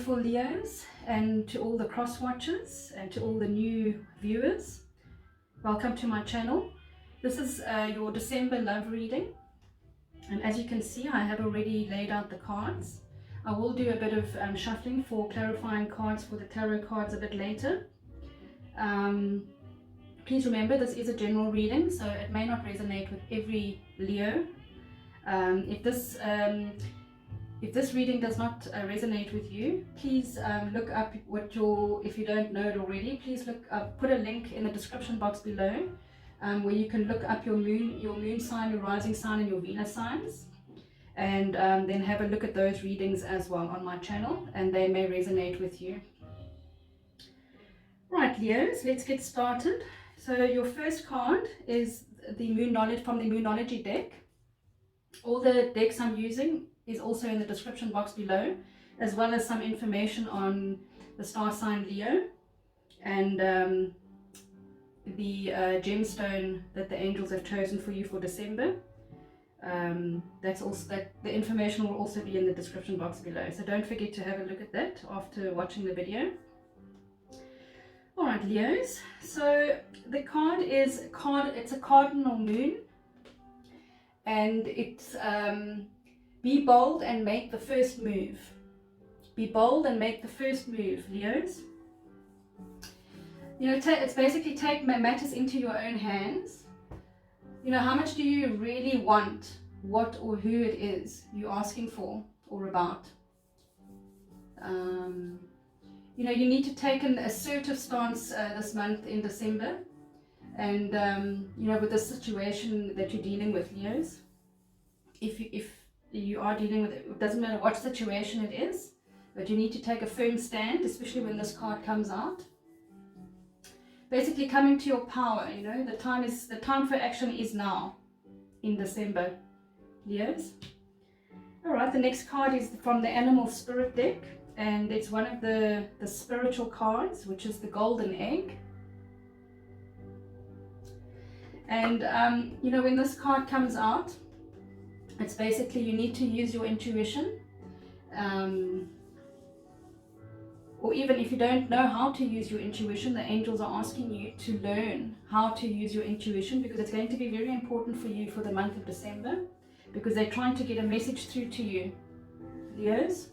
beautiful Leos, and to all the cross watchers and to all the new viewers. Welcome to my channel. This is your December love reading, and as you can see, I have already laid out the cards. I will do a bit of shuffling for clarifying cards for the tarot cards a bit later. Please remember, this is a general reading, so it may not resonate with every Leo. If this reading does not resonate with you, please look up if you don't know it already, please look up, put a link in the description box below where you can look up your moon sign, your rising sign, and your Venus signs, and then have a look at those readings as well on my channel, and they may resonate with you. Right, Leos, let's get started. So your first card is the Moonology from the Moonology deck. All the decks I'm using is also in the description box below, as well as some information on the star sign Leo and the gemstone that the angels have chosen for you for December. The information will also be in the description box below, so don't forget to have a look at that after watching the video. Alright, Leos, so the card is it's a cardinal moon, and it's be bold and make the first move. Be bold and make the first move, Leos. You know, it's basically take matters into your own hands. You know, how much do you really want what or who it is you're asking for or about? You know, you need to take an assertive stance this month in December, and you know, with the situation that you're dealing with, Leos. If you are dealing with it doesn't matter what situation it is, but you need to take a firm stand, especially when this card comes out. Basically coming to your power, you know, the time for action is now in December, Leos. Alright, the next card is from the Animal Spirit deck, and it's one of the spiritual cards, which is the Golden Egg. And you know, when this card comes out, it's basically you need to use your intuition, or even if you don't know how to use your intuition, the angels are asking you to learn how to use your intuition, because it's going to be very important for you for the month of December, because they're trying to get a message through to you, Leos.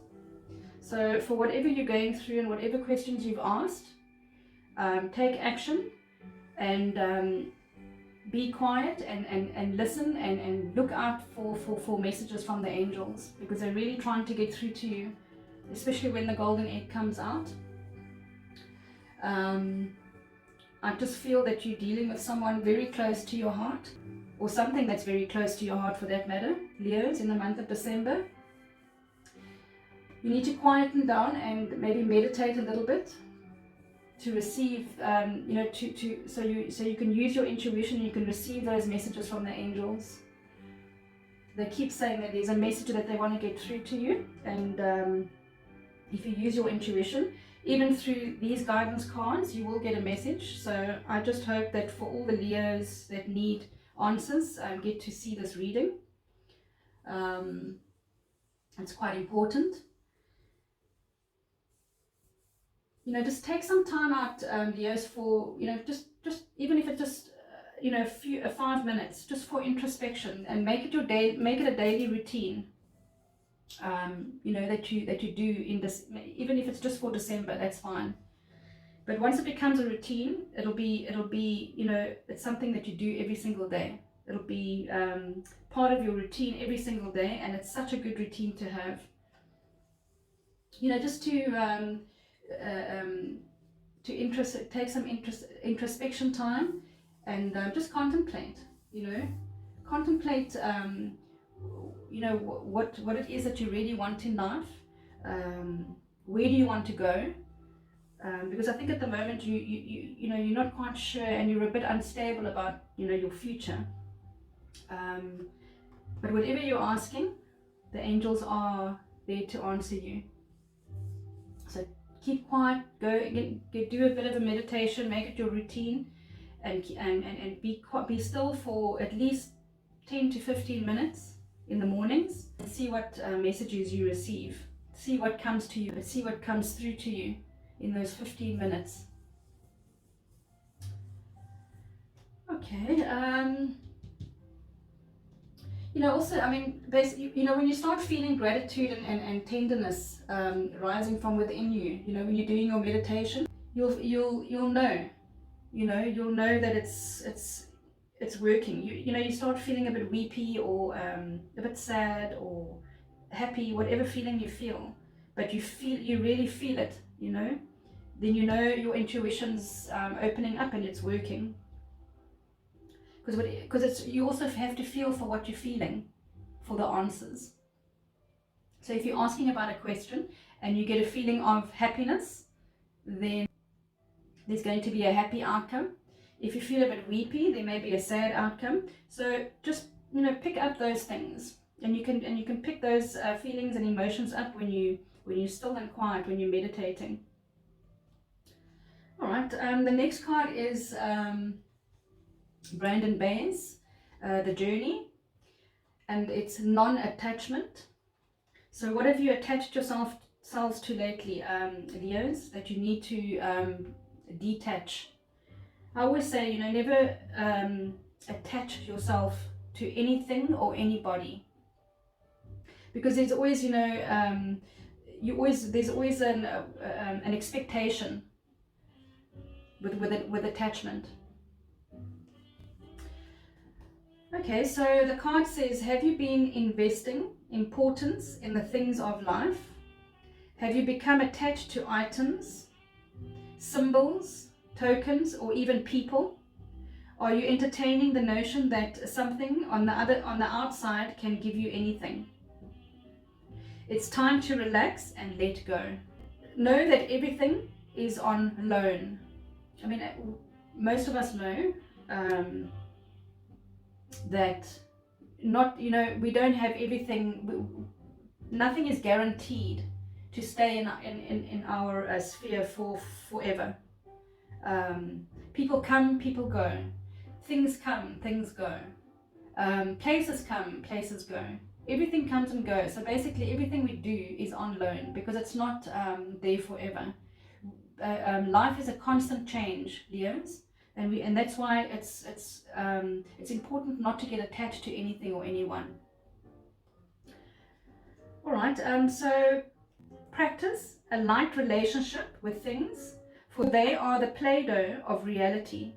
So for whatever you're going through and whatever questions you've asked, take action and be quiet and listen and look out for messages from the angels, because they're really trying to get through to you, especially when the Golden Egg comes out. I just feel that you're dealing with someone very close to your heart, or something that's very close to your heart for that matter, Leos, in the month of December. You need to quieten down and maybe meditate a little bit to receive, you know, so you can use your intuition and you can receive those messages from the angels. They keep saying that there's a message that they want to get through to you, and if you use your intuition, even through these guidance cards, you will get a message. So I just hope that for all the Leos that need answers, get to see this reading. It's quite important. You know, just take some time out, Leos, for, you know, just even if it's just you know, 5 minutes just for introspection, and make it a daily routine. You know, that you do in this, even if it's just for December, that's fine. But once it becomes a routine, it'll be, you know, it's something that you do every single day. It'll be part of your routine every single day, and it's such a good routine to have. You know, just to take some introspection time, and just contemplate. You know, contemplate. You know, what it is that you really want in life. Where do you want to go? Because I think at the moment you know, you're not quite sure, and you're a bit unstable about, you know, your future. But whatever you're asking, the angels are there to answer you. So keep quiet, go do a bit of a meditation, make it your routine, and be still for at least 10 to 15 minutes in the mornings, and see what messages you receive. See what comes to you, see what comes through to you in those 15 minutes. Okay, you know, also, I mean, basically, you know, when you start feeling gratitude and tenderness rising from within you, you know, when you're doing your meditation, you'll know, you know, you'll know that it's working. You know, you start feeling a bit weepy or a bit sad or happy, whatever feeling you feel, but you really feel it, you know, then you know your intuition's opening up and it's working. Because it's, you also have to feel for what you're feeling for the answers. So if you're asking about a question and you get a feeling of happiness, then there's going to be a happy outcome. If you feel a bit weepy, there may be a sad outcome. So just, you know, pick up those things, and you can pick those feelings and emotions up when you're still and quiet, when you're meditating. All right. The next card is Brandon Baines, The Journey, and it's non-attachment. So what have you attached yourselves to lately, Leos, that you need to detach? I always say, you know, never attach yourself to anything or anybody, because there's always, you know, there's always an expectation with attachment. Okay, so the card says, have you been investing importance in the things of life? Have you become attached to items, symbols, tokens, or even people? Are you entertaining the notion that something on the outside can give you anything? It's time to relax and let go. Know that everything is on loan. I mean, most of us know that not, you know, we don't have everything. Nothing is guaranteed to stay in our sphere for forever. People come, people go. Things come, things go. Places come, places go. Everything comes and goes. So basically everything we do is on loan, because it's not there forever. Life is a constant change, Leos, and that's why it's important not to get attached to anything or anyone. All right, so practice a light relationship with things, for they are the Play-Doh of reality.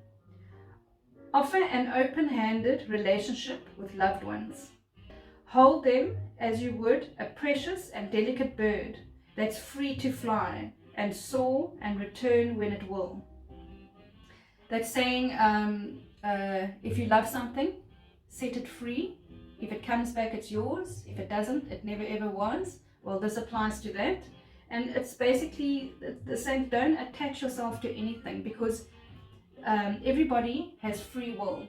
Offer an open-handed relationship with loved ones. Hold them as you would a precious and delicate bird that's free to fly and soar and return when it will. That's saying, if you love something, set it free. If it comes back, it's yours. If it doesn't, it never ever was. Well, this applies to that. And it's basically the same. Don't attach yourself to anything, because everybody has free will.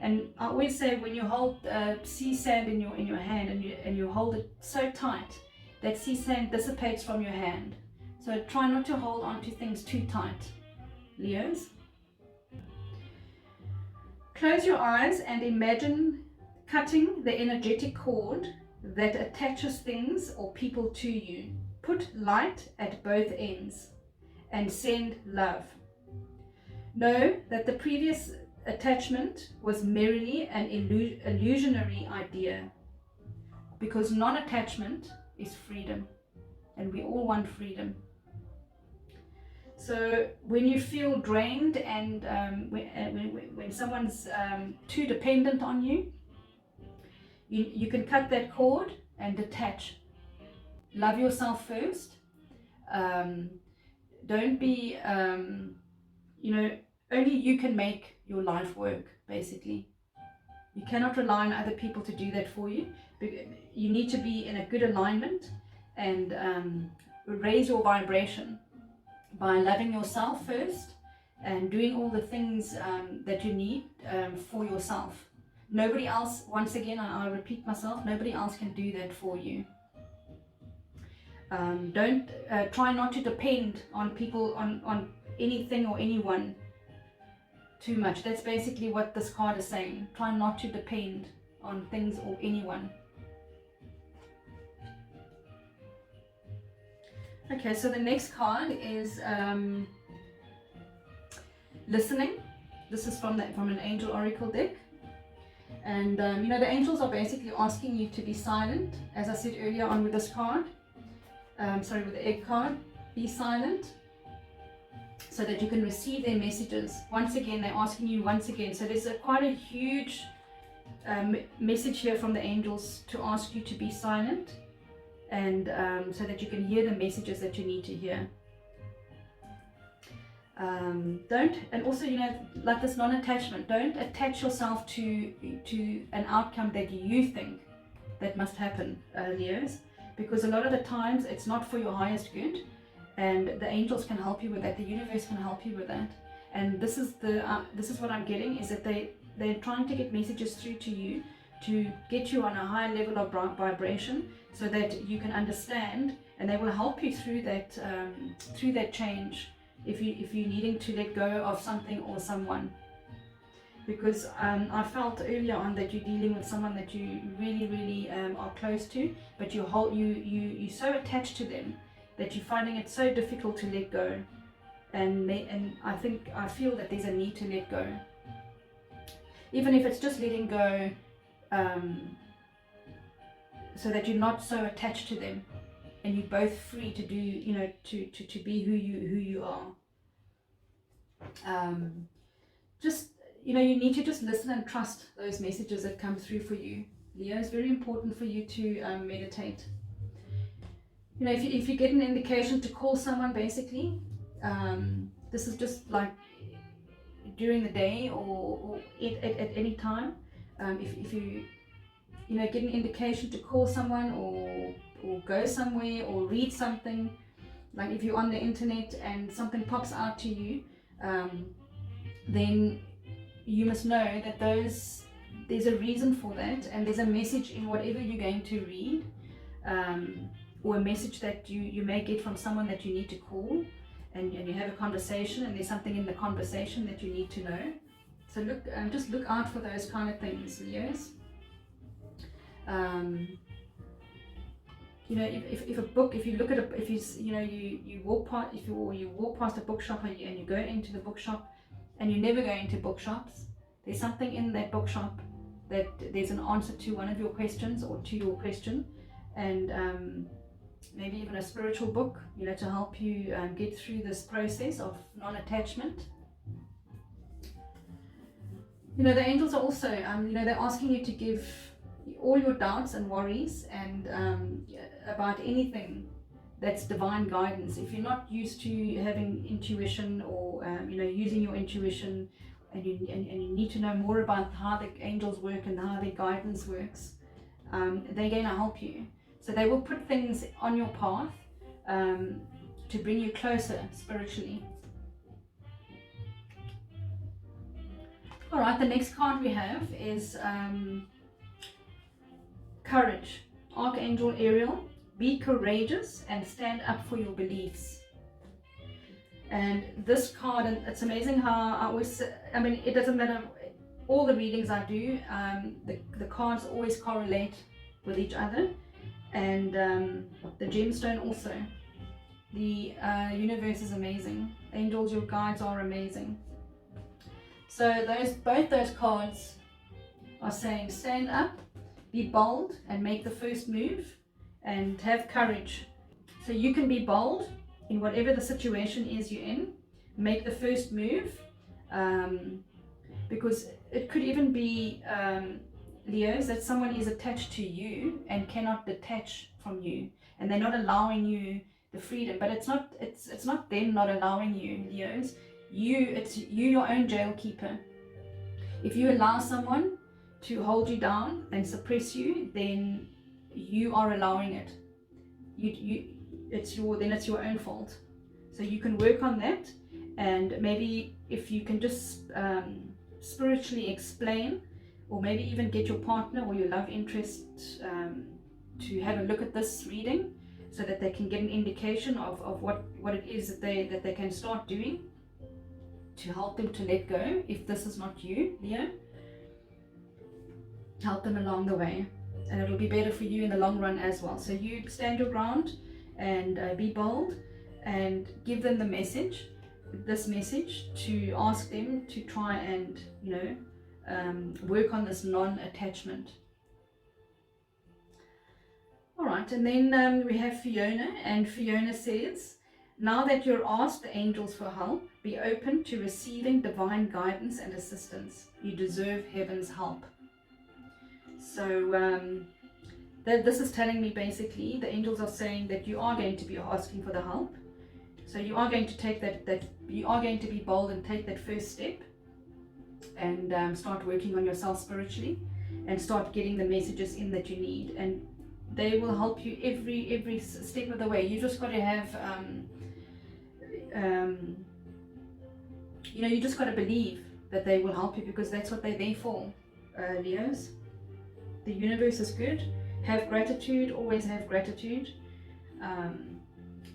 And I always say, when you hold sea sand in your hand and you hold it so tight, that sea sand dissipates from your hand. So try not to hold on to things too tight, Leos. Close your eyes and imagine cutting the energetic cord that attaches things or people to you. Put light at both ends and send love. Know that the previous attachment was merely an illusionary idea, because non-attachment is freedom, and we all want freedom. So when you feel drained and when someone's too dependent on you, you can cut that cord and detach. Love yourself first. Don't be, you know, only you can make your life work, basically. You cannot rely on other people to do that for you. You need to be in a good alignment and raise your vibration by loving yourself first and doing all the things that you need for yourself. Nobody else, once again, I repeat myself, nobody else can do that for you. Don't try not to depend on people, on anything or anyone too much. That's basically what this card is saying. Try not to depend on things or anyone. Okay, so the next card is listening. This is from an Angel Oracle deck. And you know, the angels are basically asking you to be silent. As I said earlier on with this card, with the egg card, be silent so that you can receive their messages. Once again, they're asking you once again. So there's quite a huge message here from the angels to ask you to be silent, and so that you can hear the messages that you need to hear. And also, you know, like this non-attachment, don't attach yourself to an outcome that you think that must happen, Leos, because a lot of the times it's not for your highest good, and the angels can help you with that, the universe can help you with that. And this is what I'm getting, is that they're trying to get messages through to you to get you on a higher level of vibration, so that you can understand, and they will help you through that change. If you're needing to let go of something or someone, because I felt earlier on that you're dealing with someone that you really are close to, but you're so attached to them that you're finding it so difficult to let go, and I feel that there's a need to let go, even if it's just letting go, so that you're not so attached to them, and you're both free to do, you know, to be who you are. Just, you know, you need to just listen and trust those messages that come through for you, Leo. It's very important for you to meditate. You know, if you get an indication to call someone, basically, this is just like during the day or at any time. If you get an indication to call someone or go somewhere or read something, like if you're on the internet and something pops out to you, then you must know that there's a reason for that, and there's a message in whatever you're going to read, or a message that you may get from someone that you need to call, and you have a conversation, and there's something in the conversation that you need to know. So just look out for those kind of things, Leos. You know, if you walk past a bookshop and you go into the bookshop, and you never go into bookshops, there's something in that bookshop that there's an answer to one of your questions or to your question, and maybe even a spiritual book, you know, to help you get through this process of non-attachment. You know, the angels are also, they're asking you to give all your doubts and worries and about anything that's divine guidance. If you're not used to having intuition or using your intuition, and you need to know more about how the angels work and how their guidance works, they're going to help you. So they will put things on your path to bring you closer spiritually. All right, the next card we have is courage. Archangel Ariel, be courageous and stand up for your beliefs. And this card, and it's amazing how it doesn't matter, all the readings I do, the cards always correlate with each other, and the gemstone also. The universe is amazing. Angels, your guides are amazing. So both those cards are saying stand up, be bold and make the first move, and have courage. So you can be bold in whatever the situation is you're in. Make the first move, because it could even be, Leos, that someone is attached to you and cannot detach from you, and they're not allowing you the freedom. But it's not them not allowing you, Leos. It's you, your own jail keeper. If you allow someone to hold you down and suppress you, then you are allowing it. It's your own fault. So you can work on that, and maybe if you can just spiritually explain, or maybe even get your partner or your love interest to have a look at this reading, so that they can get an indication of what it is that they can start doing to help them to let go. If this is not you, Leo, help them along the way, and it'll be better for you in the long run as well. So you stand your ground and be bold and give them the message, this message, to ask them to try and, work on this non-attachment. All right, and then we have Fiona, and Fiona says, now that you're asked the angels for help, be open to receiving divine guidance and assistance. You deserve heaven's help. So this is telling me basically the angels are saying that you are going to be asking for the help. So you are going to take that you are going to be bold and take that first step and start working on yourself spiritually and start getting the messages in that you need, and they will help you every step of the way. You just got to have you just got to believe that they will help you, because that's what they're there for, Leos. The universe is good. Have gratitude, always have gratitude.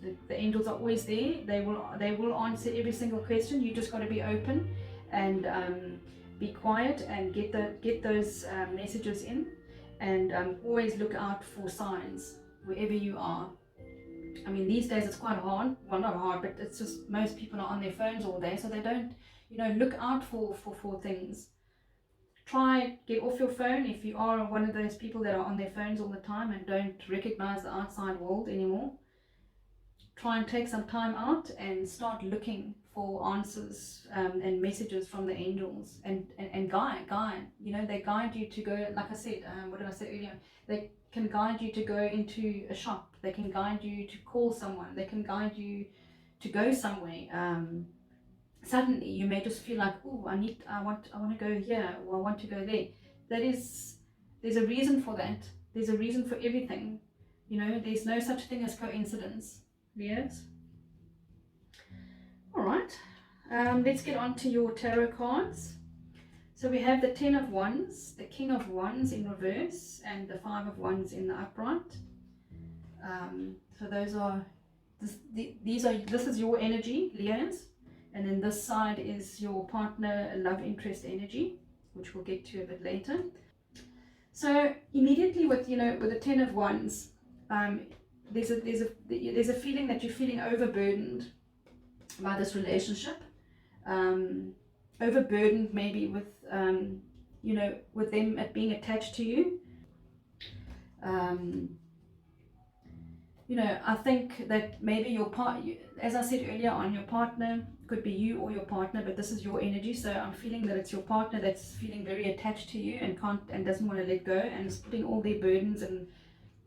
The angels are always there. They will answer every single question. You just got to be open and be quiet and get those messages in, and always look out for signs wherever you are. I mean, these days it's quite hard. Well, not hard, but it's just most people are on their phones all day, so they don't, look out for things. Try get off your phone if you are one of those people that are on their phones all the time and don't recognize the outside world anymore. Try and take some time out and start looking for answers and messages from the angels, and guide. They guide you to go, like I said, what did I say earlier? They can guide you to go into a shop. They can guide you to call someone. They can guide you to go somewhere. Suddenly you may just feel like, oh, I want to go here, or I want to go there. There's a reason for that. There's a reason for everything. There's no such thing as coincidence. Yes. All right. Let's get on to your tarot cards. So we have the 10 of Wands, the King of Wands in reverse, and the 5 of Wands in the upright. So those are this is your energy, Leos, and then this side is your partner, love interest energy, which we'll get to a bit later. So immediately with the 10 of Wands, there's a feeling that you're feeling overburdened by this relationship, overburdened maybe with with them being attached to you. I think that maybe as I said earlier on, your partner could be you or your partner, but this is your energy. So I'm feeling that it's your partner that's feeling very attached to you and doesn't want to let go, and is putting all their burdens and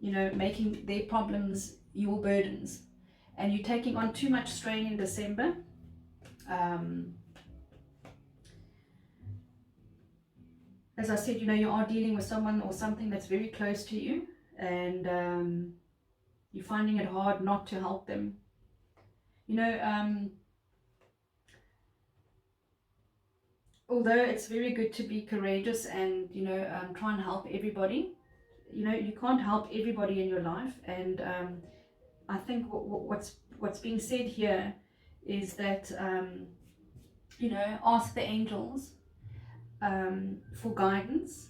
making their problems your burdens, and you're taking on too much strain in December. As I said, you are dealing with someone or something that's very close to you, and you're finding it hard not to help them. Although it's very good to be courageous and try and help everybody, you can't help everybody in your life, and I think what's being said here is that ask the angels for guidance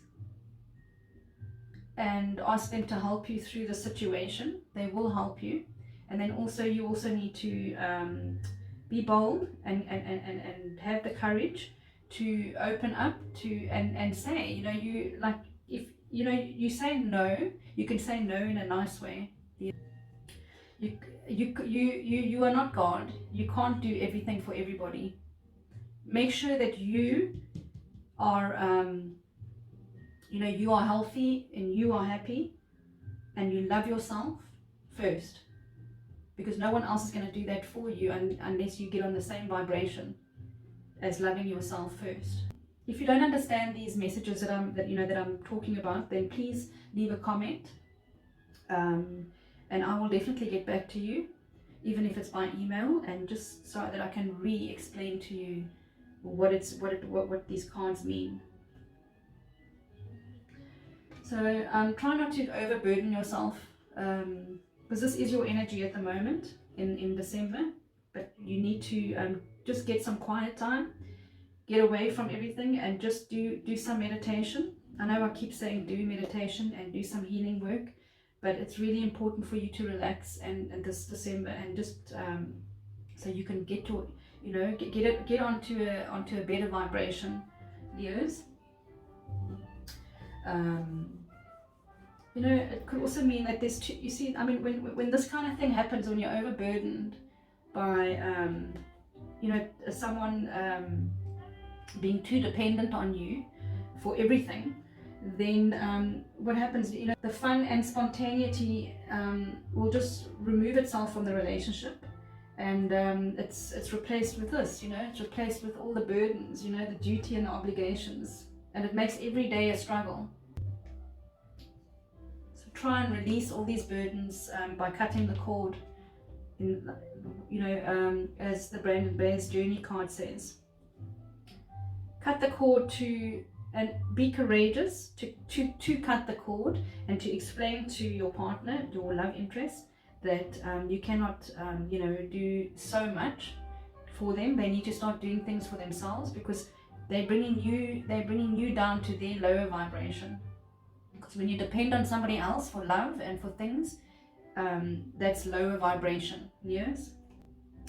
and ask them to help you through the situation. They will help you, and then you also need to be bold and have the courage to open up to and say, if you say no, you can say no in a nice way. You are not God. You can't do everything for everybody. Make sure that you are you are healthy and you are happy and you love yourself first, because no one else is going to do that for you unless you get on the same vibration as loving yourself first. If you don't understand these messages that I'm talking about, then please leave a comment, and I will definitely get back to you, even if it's by email, and just so that I can re-explain to you what these cards mean. So try not to overburden yourself, because this is your energy at the moment in December, but you need to just get some quiet time, get away from everything, and just do some meditation. I know I keep saying do meditation and do some healing work, but it's really important for you to relax and this December, and just so you can get to, you know, get onto a better vibration, Leos. You know, it could also mean that there's you see, I mean, when this kind of thing happens, when you're overburdened by you know, someone being too dependent on you for everything, then what happens, you know, the fun and spontaneity will just remove itself from the relationship, and it's replaced with this, you know, it's replaced with all the burdens, you know, the duty and the obligations, and it makes every day a struggle. So try and release all these burdens by cutting the cord, in, you know, as the Brandon Bayes Journey card says. Cut the cord to, and be courageous to cut the cord, and to explain to your partner, your love interest, that you cannot, you know, do so much for them. They need to start doing things for themselves, because they're bringing you down to their lower vibration. Because when you depend on somebody else for love and for things, that's lower vibration, Leos.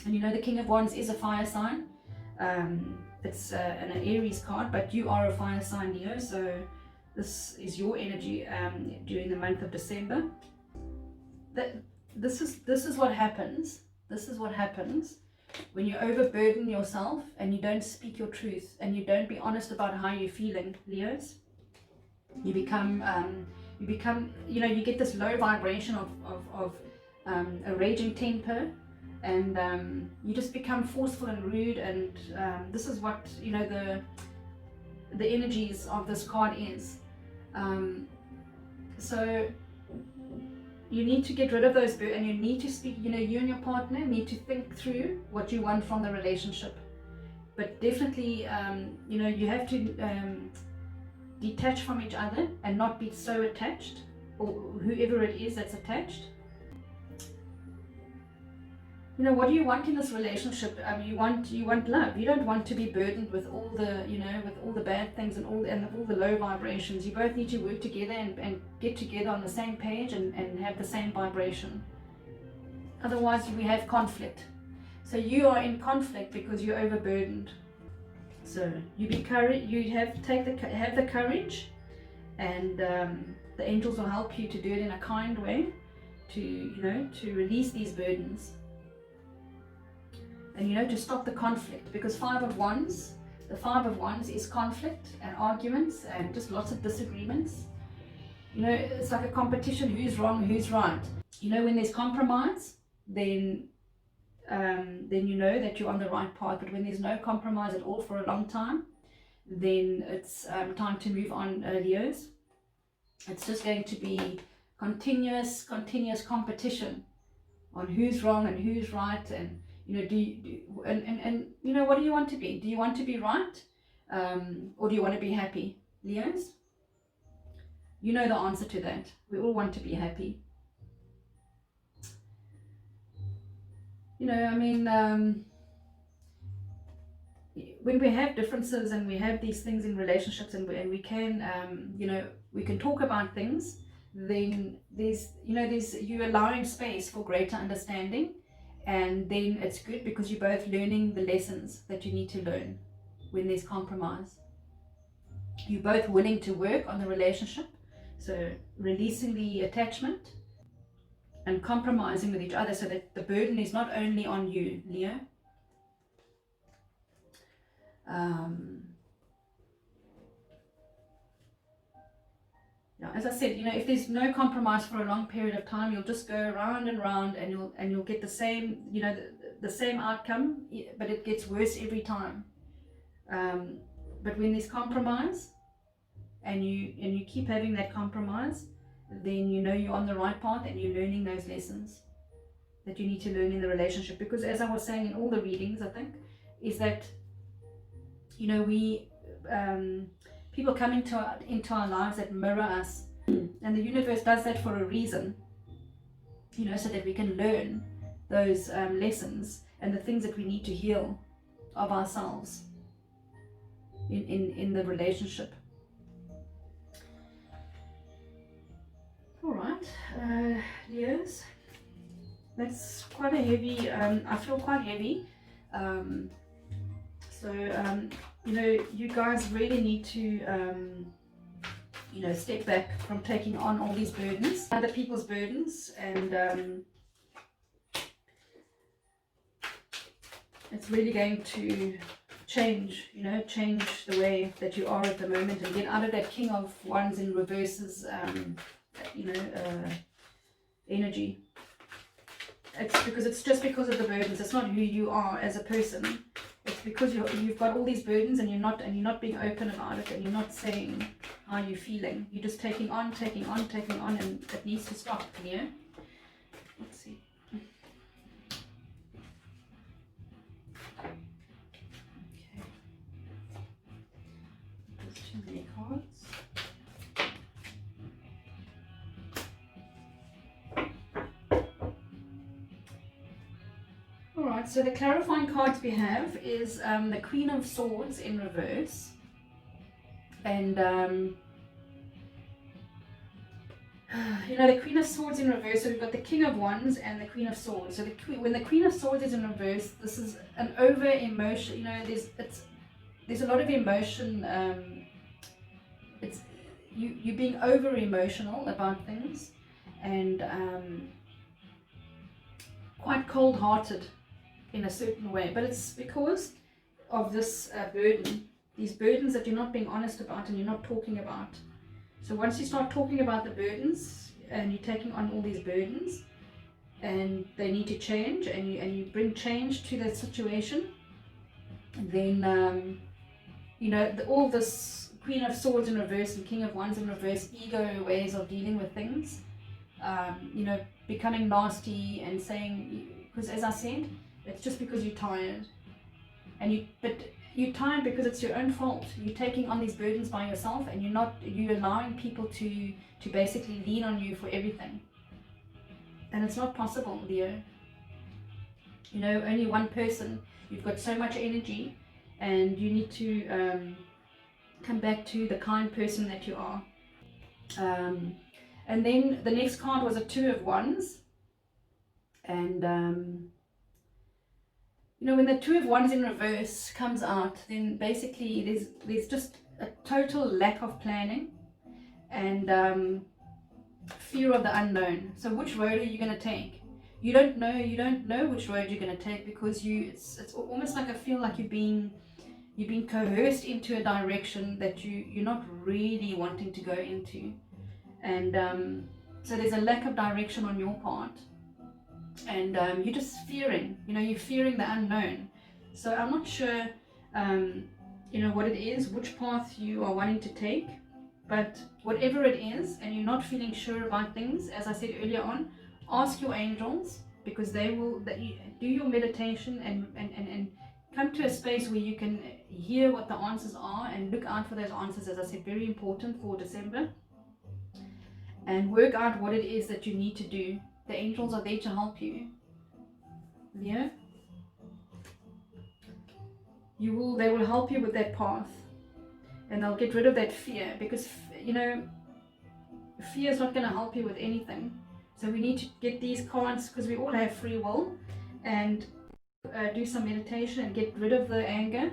And you know, the King of Wands is a fire sign. It's an Aries card, but you are a fire sign, Leo, so this is your energy during the month of December. This is what happens. This is what happens when you overburden yourself and you don't speak your truth and you don't be honest about how you're feeling, Leos. You become, you know, you get this low vibration of a raging temper, and you just become forceful and rude, and this is what, you know, the energies of this card is. So you need to get rid of those, and you need to speak, you know, you and your partner need to think through what you want from the relationship. But definitely, you know, you have to detach from each other and not be so attached, or whoever it is that's attached. You know, what do you want in this relationship? You want love. You don't want to be burdened with all the, you know, with all the bad things and all the low vibrations. You both need to work together and get together on the same page and have the same vibration. Otherwise, we have conflict. So you are in conflict because you're overburdened. So you have the courage, and the angels will help you to do it in a kind way, to, you know, to release these burdens. And, you know, to stop the conflict, because the Five of Wands is conflict and arguments and just lots of disagreements. You know, it's like a competition, who's wrong, who's right. You know, when there's compromise, then you know that you're on the right path. But when there's no compromise at all for a long time, then it's time to move on, Leos. It's just going to be continuous competition on who's wrong and who's right. And you know, and you know, what do you want to be? Do you want to be right, or do you want to be happy, Leos? You know the answer to that. We all want to be happy. You know, I mean, when we have differences and we have these things in relationships, and we can, you know, we can talk about things, then you're allowing space for greater understanding. And then it's good, because you're both learning the lessons that you need to learn when there's compromise. You're both willing to work on the relationship, so releasing the attachment and compromising with each other, so that the burden is not only on you, Leo. As I said, you know, if there's no compromise for a long period of time, you'll just go round and round, and you'll get the same, you know, the same outcome, but it gets worse every time. But when there's compromise, and you keep having that compromise, then you know you're on the right path, and you're learning those lessons that you need to learn in the relationship. Because as I was saying in all the readings, I think, is that, you know, we people come into our lives that mirror us, and the universe does that for a reason, you know, so that we can learn those lessons and the things that we need to heal of ourselves in the relationship. All right, Leos, that's quite a heavy, I feel quite heavy. You know, you guys really need to, you know, step back from taking on all these burdens, other people's burdens, and it's really going to change, you know, change the way that you are at the moment and get out of that King of Wands in reverses, you know, energy. It's because it's just because of the burdens. It's not who you are as a person. It's because you've got all these burdens and you're not being open about it, and you're not saying how you're feeling. You're just taking on, and it needs to stop. Yeah. Let's see. Okay. There's too many cards. Alright, so the clarifying cards we have is the Queen of Swords in reverse, and you know, the Queen of Swords in reverse, so we've got the King of Wands and the Queen of Swords. So when the Queen of Swords is in reverse, this is an over emotion, you know, there's a lot of emotion, it's you being over emotional about things, and quite cold-hearted in a certain way, but it's because of this burden, these burdens that you're not being honest about and you're not talking about. So once you start talking about the burdens and you're taking on all these burdens and they need to change, and you bring change to that situation, then you know, all this Queen of Swords in reverse and King of Wands in reverse, ego ways of dealing with things, you know, becoming nasty and saying, because as I said, it's just because you're tired, and but you're tired because it's your own fault. You're taking on these burdens by yourself, and you're allowing people to basically lean on you for everything, and it's not possible, Leo. You know, only one person. You've got so much energy, and you need to come back to the kind person that you are. And then the next card was a Two of Wands, and you know, when the Two of Wands in reverse comes out, then basically there's just a total lack of planning and fear of the unknown. So which road are you going to take? You don't know which road you're going to take, because it's almost like I feel like you're being coerced into a direction that you're not really wanting to go into, and so there's a lack of direction on your part, and you're just fearing, you know, you're fearing the unknown. So I'm not sure, you know, what it is, which path you are wanting to take, but whatever it is, and you're not feeling sure about things, as I said earlier on, ask your angels, because they will, that you do your meditation and come to a space where you can hear what the answers are and look out for those answers, as I said, very important for December, and work out what it is that you need to do. The angels are there to help you. Yeah, they will help you with that path, and they'll get rid of that fear, because you know, fear is not going to help you with anything. So we need to get these cards, because we all have free will, and do some meditation and get rid of the anger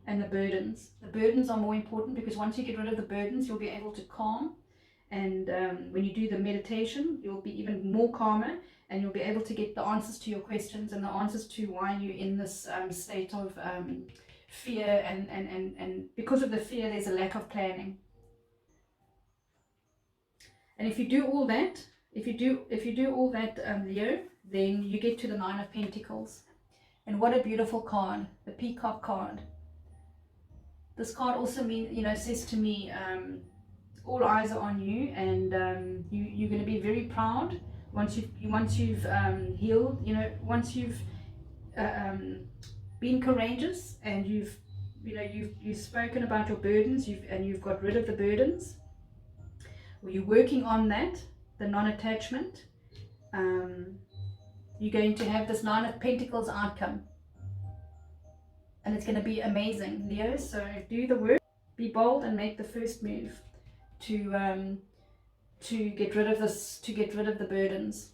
and the burdens. The burdens are more important, because once you get rid of the burdens, you'll be able to calm, and when you do the meditation, you'll be even more calmer, and you'll be able to get the answers to your questions and the answers to why you're in this state of fear, and because of the fear, there's a lack of planning. And if you do all that, if you do all that, Leo, then you get to the Nine of Pentacles. And what a beautiful card, the Peacock card. This card also means, you know, says to me, all eyes are on you, and you're going to be very proud once you've healed, you know, once you've been courageous, and you've spoken about your burdens, you've got rid of the burdens, or you're working on that, the non-attachment. You're going to have this Nine of Pentacles outcome, and it's going to be amazing, Leo. So do the work, be bold, and make the first move to to get rid of this, to get rid of the burdens.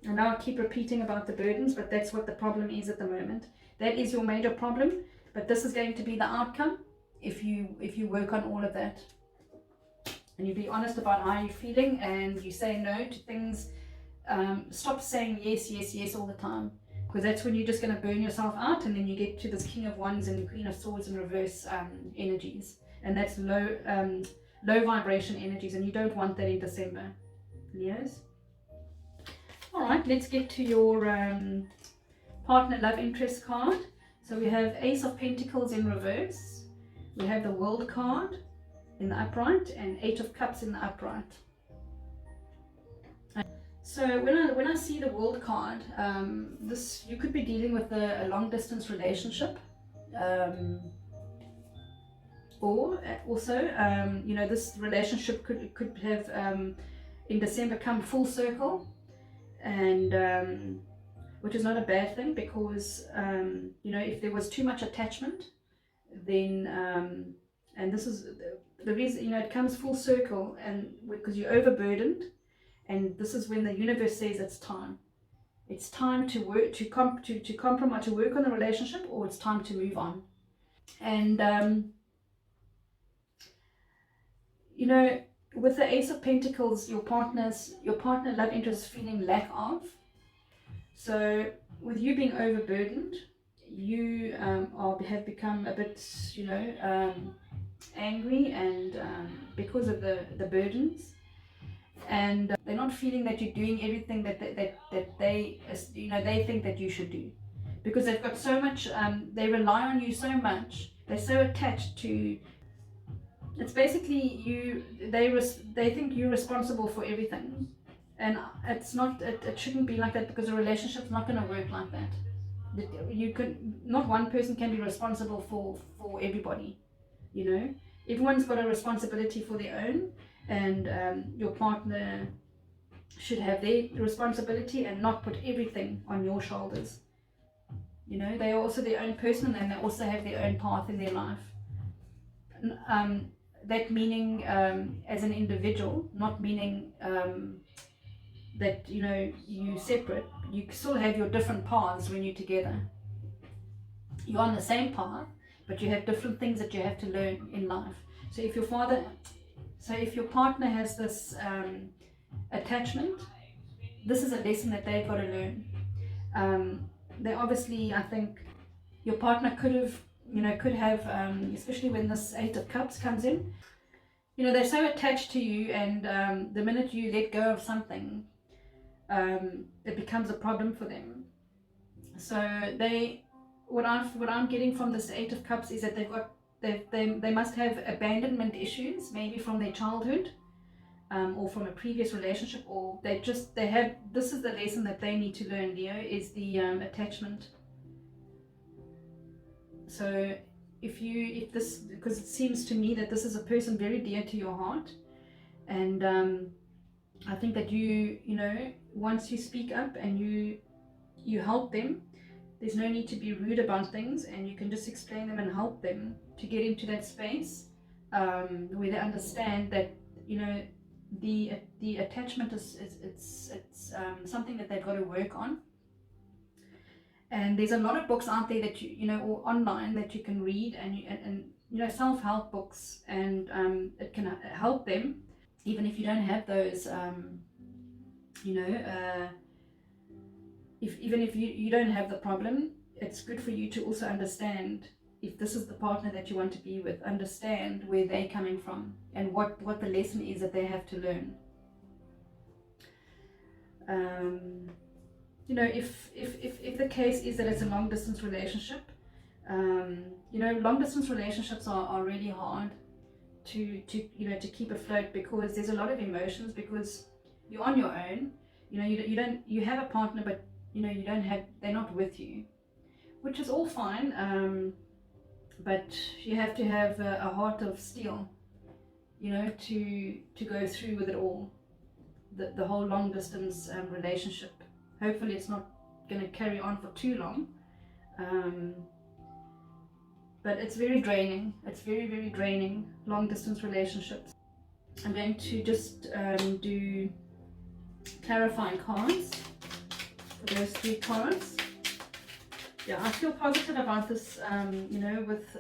And now I keep repeating about the burdens, but that's what the problem is at the moment. That is your major problem, but this is going to be the outcome if you work on all of that. And you be honest about how you're feeling, and you say no to things. Stop saying yes, yes, yes all the time, because that's when you're just going to burn yourself out, and then you get to this King of Wands and Queen of Swords in reverse energies, and that's low vibration energies, and you don't want that in December, Leos. All right, let's get to your partner love interest card. So we have Ace of Pentacles in reverse, we have the World card in the upright, and Eight of Cups in the upright. So when I see the World card, this, you could be dealing with a long distance relationship, or also you know, this relationship could have in December come full circle, and which is not a bad thing, because you know, if there was too much attachment, then and this is the reason, you know, it comes full circle, and because you're overburdened, and this is when the universe says it's time. It's time to work, to compromise, to work on the relationship, or it's time to move on. And you know, with the Ace of Pentacles, your partner love interest is feeling lack of. So with you being overburdened, you have become a bit, you know, angry, and because of the burdens, and they're not feeling that you're doing everything that they, you know, they think that you should do, because they've got so much, they rely on you so much, they're so attached to, it's basically you, they think you're responsible for everything, and it's not, it shouldn't be like that, because a relationship's not going to work like that. You could, not one person can be responsible for everybody, you know. Everyone's got a responsibility for their own, and your partner should have their responsibility and not put everything on your shoulders. You know, they are also their own person, and they also have their own path in their life. That meaning as an individual, not meaning that, you know, you separate. You still have your different paths when you're together. You're on the same path, but you have different things that you have to learn in life. So if your partner has this attachment, this is a lesson that they've got to learn. They obviously, I think, your partner could have, especially when this Eight of Cups comes in, you know, they're so attached to you, and the minute you let go of something, it becomes a problem for them. So what I'm getting from this Eight of Cups is that they must have abandonment issues, maybe from their childhood, or from a previous relationship, or they have, this is the lesson that they need to learn, Leo, is the attachment. So if this, because it seems to me that this is a person very dear to your heart, and I think that you know, once you speak up and you help them, there's no need to be rude about things, and you can just explain them and help them to get into that space where they understand that, you know, the attachment is something that they've got to work on. And there's a lot of books out there that you know, or online, that you can read, and you know, self-help books, and it can help them, even if you don't have those, you know, even if you don't have the problem, it's good for you to also understand, if this is the partner that you want to be with, understand where they're coming from, and what the lesson is that they have to learn. You know, if the case is that it's a long distance relationship, you know, long distance relationships are really hard to you know, to keep afloat, because there's a lot of emotions, because you're on your own. You know, you have a partner, but you know, they're not with you, which is all fine, but you have to have a heart of steel, you know, to go through with it all, the whole long distance relationship. Hopefully it's not going to carry on for too long, but it's very draining. It's very, very draining, long distance relationships. I'm going to just do clarifying cards for those 3 cards. Yeah, I feel positive about this, you know, with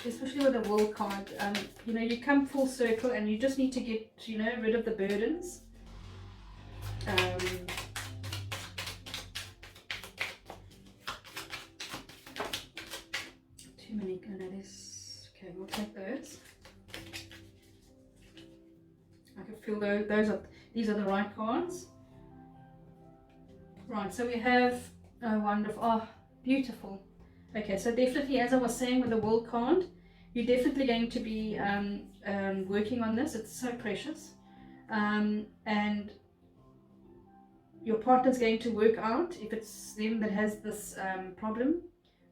especially with the World card. You know, you come full circle and you just need to get, you know, rid of the burdens. Too many, okay, we'll take those. I can feel these are the right cards. Right, so we have, oh wonderful, oh beautiful. Okay, so definitely, as I was saying with the World card, you're definitely going to be working on this. It's so precious, and your partner's going to work out if it's them that has this problem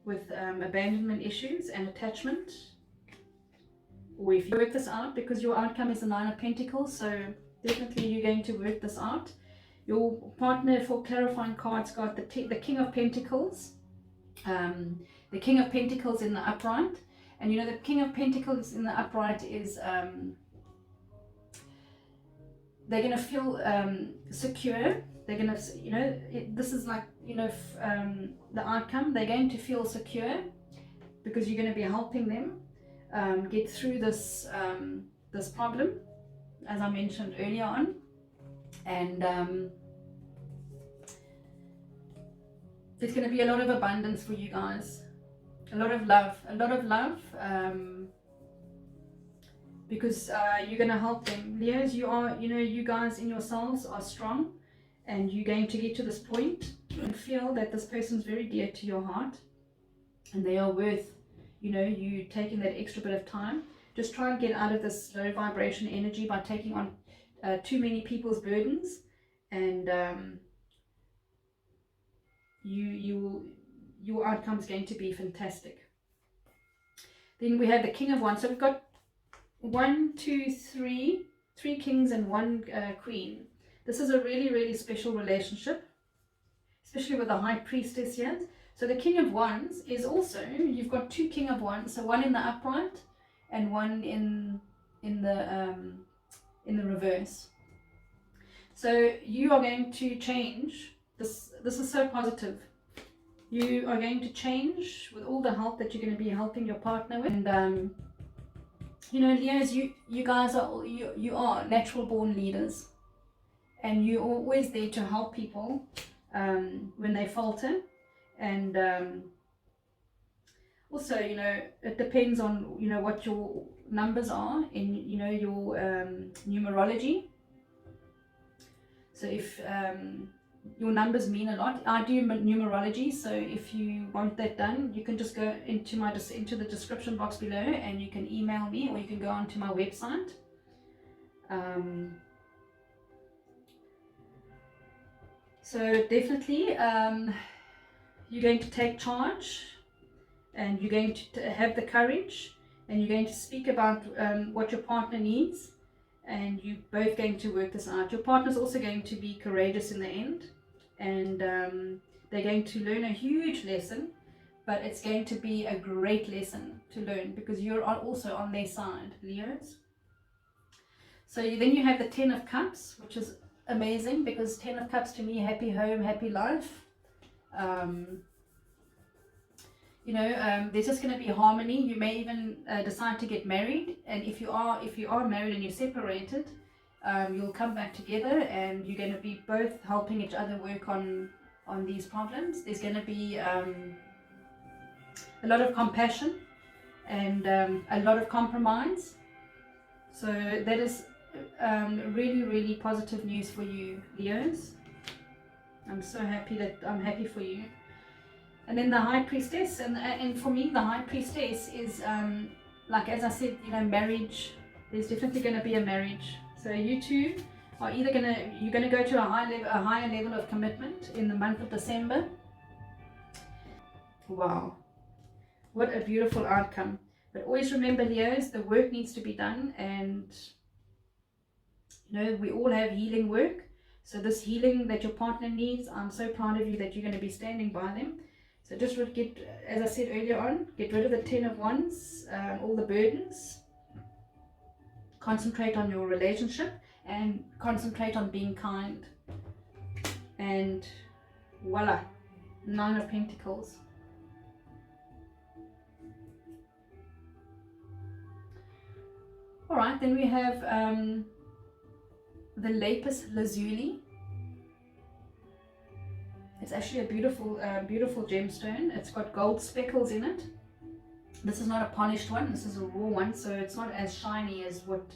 with abandonment issues and attachment, or if you work this out, because your outcome is the 9 of Pentacles, so definitely you're going to work this out. Your partner, for clarifying cards, got the King of Pentacles, the King of Pentacles in the upright, and you know the King of Pentacles in the upright is they're going to feel secure. They're going to, you know, this is like, you know, the outcome. They're going to feel secure because you're going to be helping them get through this this problem, as I mentioned earlier on. And there's going to be a lot of abundance for you guys, a lot of love, because you're going to help them. Leos, you are, you know, you guys in yourselves are strong, and you're going to get to this point and feel that this person's very dear to your heart, and they are worth, you know, you taking that extra bit of time. Just try and get out of this low vibration energy by taking on too many people's burdens, and your outcome is going to be fantastic. Then we have the King of Wands. So we've got 3 kings and 1 queen. This is a really, really special relationship, especially with the High Priestess here. So the King of Wands is also, you've got 2 King of Wands, so 1 in the upright and 1 in the reverse. So you are going to change. This is so positive. You are going to change with all the help that you're going to be helping your partner with. And you know, Leos, you guys are you are natural born leaders, and you're always there to help people when they falter. And also, you know, it depends on, you know, what your numbers are in, you know, your numerology. So if your numbers mean a lot, I do numerology, so if you want that done, you can just go into the description box below, and you can email me, or you can go onto my website. So definitely you're going to take charge, and you're going to have the courage, and you're going to speak about what your partner needs, and you're both going to work this out. Your partner's also going to be courageous in the end, and they're going to learn a huge lesson, but it's going to be a great lesson to learn because you're also on their side, Leos. So then you have the 10 of Cups, which is amazing, because 10 of Cups to me, happy home, happy life. You know, there's just going to be harmony. You may even decide to get married, and if you are married and you're separated, you'll come back together, and you're going to be both helping each other work on these problems. There's going to be a lot of compassion and a lot of compromise. So that is really, really positive news for you, Leos. I'm so happy for you. And then the High Priestess, and for me, the High Priestess is like, as I said, you know, marriage. There's definitely going to be a marriage. So you two are either you're gonna go to a higher level of commitment in the month of December. Wow, what a beautiful outcome. But always remember, Leos, the work needs to be done, and you know, we all have healing work. So this healing that your partner needs, I'm so proud of you that you're going to be standing by them. So just get, as I said earlier on, get rid of the 10 of Wands, all the burdens, Concentrate on your relationship and concentrate on being kind. And voila, 9 of Pentacles. All right, then we have the lapis lazuli. It's actually a beautiful, beautiful gemstone. It's got gold speckles in it. This is not a polished one. This is a raw one, so it's not as shiny as what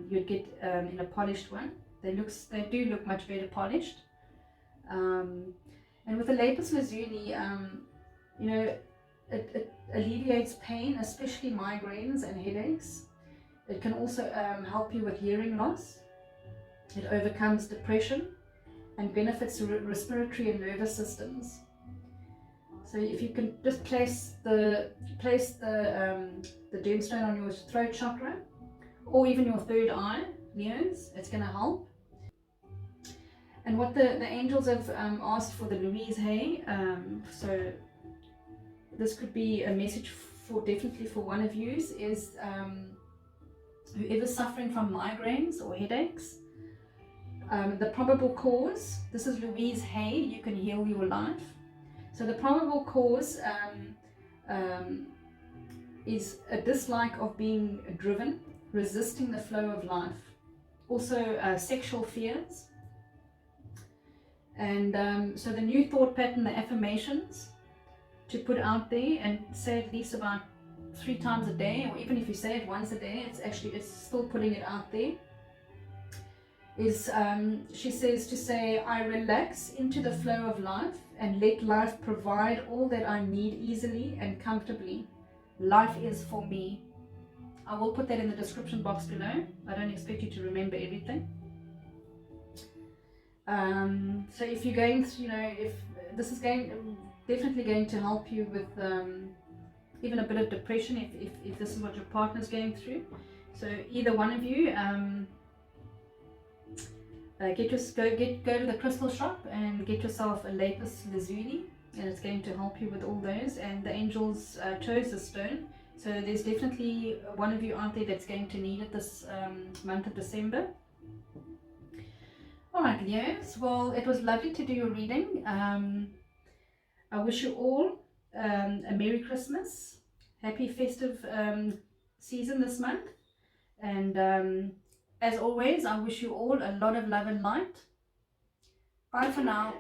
you'd get in a polished one. They do look much better polished. And with the lapis lazuli, you know, it alleviates pain, especially migraines and headaches. It can also help you with hearing loss. It overcomes depression and benefits the respiratory and nervous systems. So if you can just place the gemstone on your throat chakra, or even your third eye, Leos, it's going to help. And what the angels have asked for the Louise Hay, so this could be a message for definitely for one of you, is whoever's suffering from migraines or headaches, the probable cause, this is Louise Hay, you can heal your life. So the probable cause is a dislike of being driven, resisting the flow of life. Also sexual fears. And so the new thought pattern, the affirmations to put out there and say at least about 3 times a day, or even if you say it once a day, it's still putting it out there. Is she says to say, I relax into the flow of life and let life provide all that I need easily and comfortably. Life is for me. I will put that in the description box below. I don't expect you to remember everything. So if you're going through, you know, if this is definitely going to help you with even a bit of depression, if this is what your partner's going through. So either one of you, go to the crystal shop and get yourself a lapis lazuli, and it's going to help you with all those. And the angels chose this stone, so there's definitely one of you out there that's going to need it this month of December. Alright, Leos, well, it was lovely to do your reading. I wish you all a Merry Christmas, happy festive season this month, and as always, I wish you all a lot of love and light. Bye for now.